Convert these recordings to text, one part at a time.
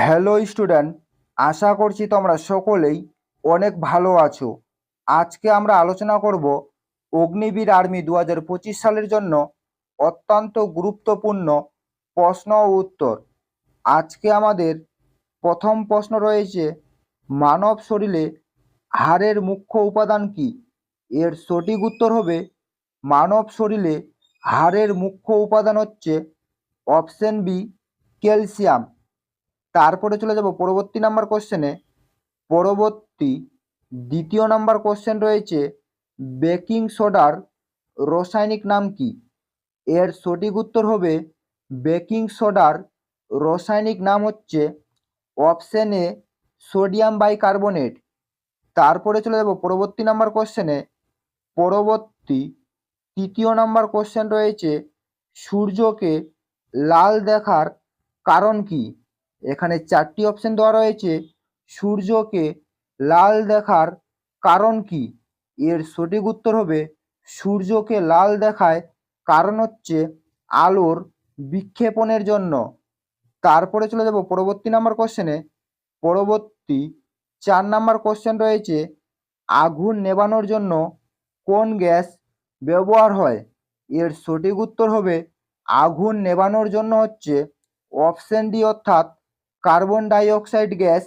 Hello student, আশা করছি তোমরা সকলেই অনেক ভালো আছো। আজকে আমরা আলোচনা করব অগ্নিবীর আর্মি 2025 সালের জন্য অত্যন্ত গুরুত্বপূর্ণ প্রশ্ন ও উত্তর। আজকে আমাদের প্রথম প্রশ্ন রয়েছে, মানব শরীরে হাড়ের মুখ্য উপাদান কি? এর সঠিক উত্তর হবে, মানব শরীরে হাড়ের মুখ্য উপাদান হচ্ছে অপশন বি, ক্যালসিয়াম। তারপরে চলে যাব পরবর্তী নাম্বার কোশ্চেনে। পরবর্তী দ্বিতীয় নাম্বার কোশ্চেন রয়েছে, বেকিং সোডার রাসায়নিক নাম কি? এর সঠিক উত্তর হবে, বেকিং সোডার রাসায়নিক নাম হচ্ছে অপশন এ, সোডিয়াম বাইকার্বনেট। তারপরে চলে যাব পরবর্তী নাম্বার কোশ্চেনে। পরবর্তী তৃতীয় নাম্বার কোশ্চেন রয়েছে, সূর্যকে লাল দেখার কারণ কি? এখানে চারটি অপশন দেওয়া রয়েছে, সূর্যকে লাল দেখার কারণ কি? এর সঠিক উত্তর হবে, সূর্যকে লাল দেখায় কারণ হচ্ছে আলোর বিক্ষেপণের জন্য। তারপরে চলে যাব পরবর্তী নাম্বার কোশ্চেনে। পরবর্তী 4 নাম্বার কোশ্চেন রয়েছে, আগুন নেভানোর জন্য কোন গ্যাস ব্যবহার হয়? এর সঠিক উত্তর হবে, আগুন নেভানোর জন্য হচ্ছে অপশন ডি অর্থাৎ কার্বন ডাই অক্সাইড গ্যাস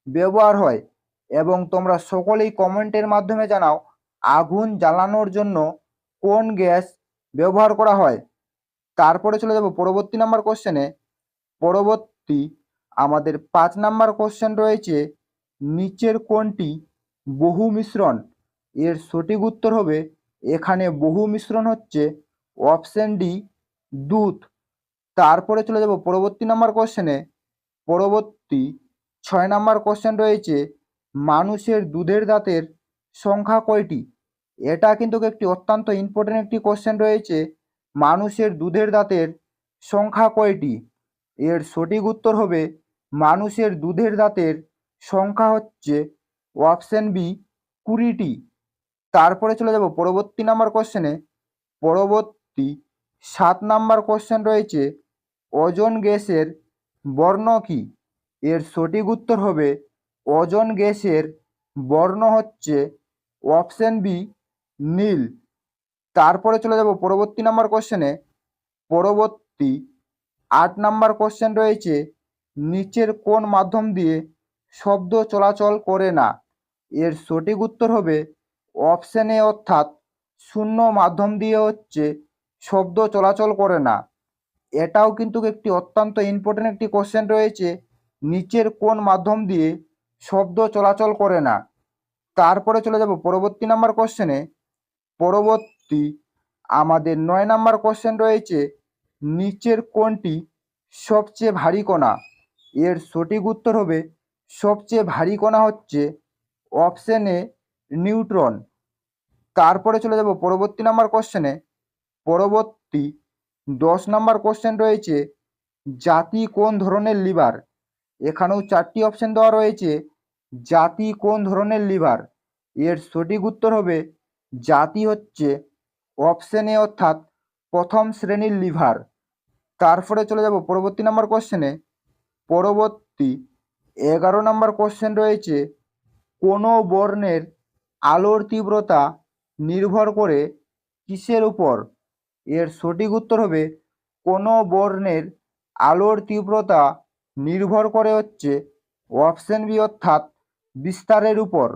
ব্যবহার হয়। এবং তোমরা সকলেই কমেন্টের মাধ্যমে জানাও, আগুন জ্বালানোর জন্য কোন গ্যাস ব্যবহার করা হয়। তারপরে চলে যাব পরবর্তী নাম্বার কোশ্চেনে। পরবর্তী আমাদের 5 নাম্বার কোশ্চেন রয়েছে, নিচের কোনটি বহু মিশ্রণ? এর সঠিক উত্তর হবে, এখানে বহু মিশ্রণ হচ্ছে অপশন ডি, দুধ। তারপরে চলে যাব পরবর্তী নাম্বার কোশ্চেনে। পরবর্তী 6 নাম্বার কোশ্চেন রয়েছে, মানুষের দুধের দাঁতের সংখ্যা কয়টি? এটা কিন্তু একটি অত্যন্ত ইম্পর্টেন্ট একটি কোশ্চেন রয়েছে, মানুষের দুধের দাঁতের সংখ্যা কয়টি? এর সঠিক উত্তর হবে, মানুষের দুধের দাঁতের সংখ্যা হচ্ছে অপশন বি, 20টি। তারপরে চলে যাব পরবর্তী নাম্বার কোশ্চেনে। পরবর্তী 7 নাম্বার কোশ্চেন রয়েছে, ওজোন গ্যাসের বর্ণ কি? এর সঠিক উত্তর হবে, ওজোন গ্যাসের বর্ণ হচ্ছে অপশন বি, নীল। তারপরে চলে যাব পরবর্তী নাম্বার কোশ্চেনে। পরবর্তী 8 নাম্বার কোশ্চেন রয়েছে, নিচের কোন মাধ্যম দিয়ে শব্দ চলাচল করে না? এর সঠিক উত্তর হবে অপশন এ অর্থাৎ শূন্য মাধ্যম দিয়ে হচ্ছে শব্দ চলাচল করে না। এটাও কিন্তু একটি অত্যন্ত ইম্পর্টেন্ট একটি কোশ্চেন রয়েছে, নিচের কোন মাধ্যম দিয়ে শব্দ চলাচল করে না। তারপরে চলে যাব পরবর্তী নাম্বার কোশ্চেনে। পরবর্তী আমাদের 9 নাম্বার কোশ্চেন রয়েছে, নিচের কোনটি সবচেয়ে ভারী কণা? এর সঠিক উত্তর হবে, সবচেয়ে ভারী কণা হচ্ছে অপশন এ, নিউট্রন। তারপরে চলে যাব পরবর্তী নাম্বার কোশ্চেনে। পরবর্তী 10 নাম্বার কোশ্চেন রয়েছে, জাতি কোন ধরনের লিভার? এখানেও 4টি অপশন দেওয়া রয়েছে, জাতি কোন ধরনের লিভার? এর সঠিক উত্তর হবে, জাতি হচ্ছে অপশন এ অর্থাৎ প্রথম শ্রেণীর লিভার। তারপরে চলে যাব পরবর্তী নাম্বার কোশ্চেনে। পরবর্তী 11 নাম্বার কোশ্চেন রয়েছে, কোনো বর্ণের আলোর তীব্রতা নির্ভর করে কিসের উপর? এর সঠিক উত্তর হবে, কোনো বর্ণের আলোর তীব্রতা নির্ভর করে হচ্ছে অপশন বি অর্থাৎ বিস্তারের উপর।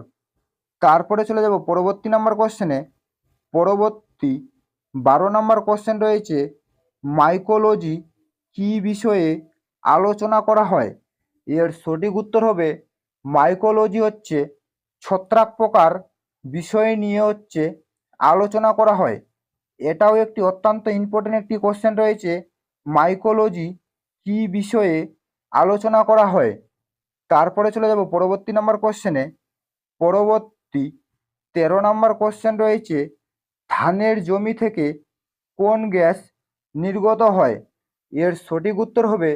তারপরে চলে যাব পরবর্তী নাম্বার কোশ্চেনে। পরবর্তী 12 নাম্বার কোশ্চেন রয়েছে, মাইকোলজি কি বিষয়ে আলোচনা করা হয়? এর সঠিক উত্তর হবে, মাইকোলজি হচ্ছে ছত্রাক পোকার বিষয় নিয়ে হচ্ছে আলোচনা করা হয়। এটাও একটি অত্যন্ত ইম্পর্টেন্ট একটি কোশ্চেন রয়েছে, মাইকোলজি কি বিষয়ে আলোচনা করা হয়। তারপরে চলে যাব পরবর্তী নাম্বার কোশ্চেনে। পরবর্তী 13 নাম্বার কোশ্চেন রয়েছে, ধানের জমি থেকে কোন গ্যাস নির্গত হয়? এর সঠিক উত্তর হবে,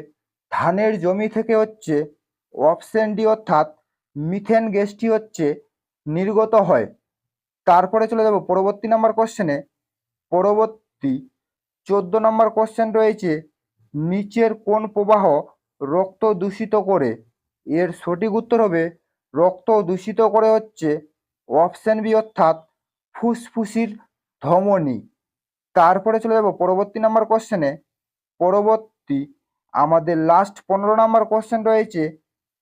ধানের জমি থেকে হচ্ছে অপশন ডি অর্থাৎ মিথেন গ্যাসটি হচ্ছে নির্গত হয়। তারপরে চলে যাব পরবর্তী নাম্বার কোশ্চেনে। পরবর্তী 14 নম্বর কোশ্চেন রয়েছে, নিচের কোন প্রবাহ রক্ত দূষিত করে? এর সঠিক উত্তর হবে রক্ত দূষিত করে হচ্ছে অপশন বি অর্থাৎ ফুসফুসির ধমনী। তারপরে চলে যাব পরবর্তী নাম্বার কোশ্চেনে। পরবর্তী আমাদের লাস্ট 15 নাম্বার কোশ্চেন রয়েছে,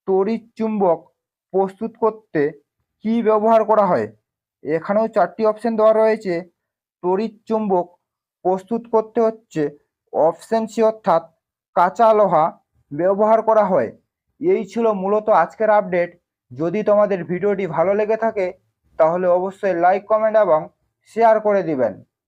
তড়িৎ চুম্বক প্রস্তুত করতে কি ব্যবহার করা হয়? এখানেও 4টি অপশন দেওয়া রয়েছে। তড়িৎ চুম্বক প্রস্তুত করতে হচ্ছে অপশন সি অর্থাৎ কাঁচা লোহা ব্যবহার করা হয়। এই ছিল মূলত আজকের আপডেট। যদি তোমাদের ভিডিওটি ভালো লেগে থাকে তাহলে অবশ্যই লাইক, কমেন্ট এবং শেয়ার করে দিবেন।